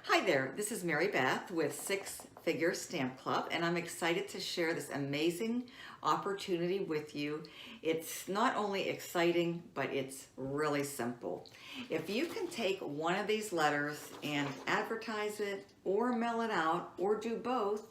Hi there, this is Mary Beth with Six Figure Stamp Club, and I'm excited to share this amazing opportunity with you. It's not only exciting, but it's really simple. If you can take one of these letters and advertise it or mail it out or do both,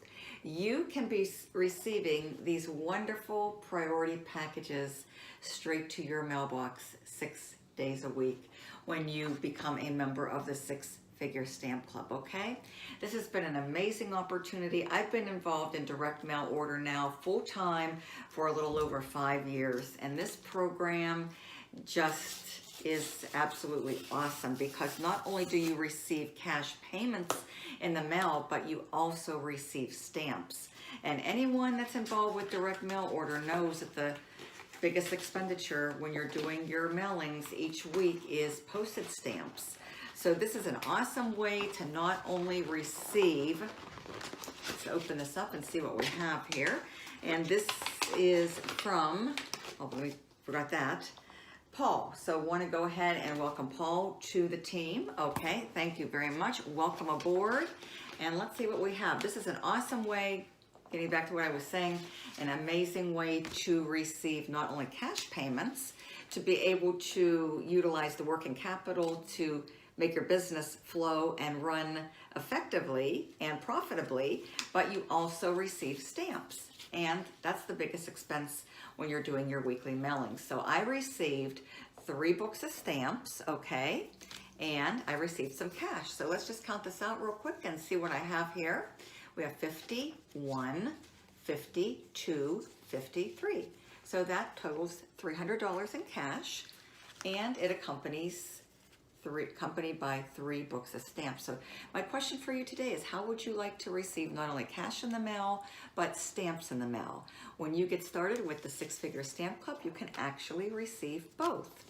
you can be receiving these wonderful priority packages straight to your mailbox 6 days a week when you become a member of the Six Figure Stamp Club, okay? This has been an amazing opportunity. I've been involved in direct mail order now full-time for a little over 5 years, and this program just is absolutely awesome because not only do you receive cash payments in the mail, but you also receive stamps. And anyone that's involved with direct mail order knows that the biggest expenditure when you're doing your mailings each week is postage stamps. So this is an awesome way to not only receive, let's open this up and see what we have here. And this is from, oh, we forgot that, Paul. So want to go ahead and welcome Paul to the team. Okay, thank you very much. Welcome aboard. And let's see what we have. This is an awesome way, getting back to what I was saying, an amazing way to receive not only cash payments, to be able to utilize the working capital to make your business flow and run effectively and profitably, but you also receive stamps. And that's the biggest expense when you're doing your weekly mailings. So I received 3 books of stamps, okay? And I received some cash. So let's just count this out real quick and see what I have here. We have 51, 52, 53. So that totals $300 in cash, and it accompanied by 3 books of stamps. So my question for you today is, how would you like to receive not only cash in the mail, but stamps in the mail? When you get started with the Six Figure Stamp Club, you can actually receive both.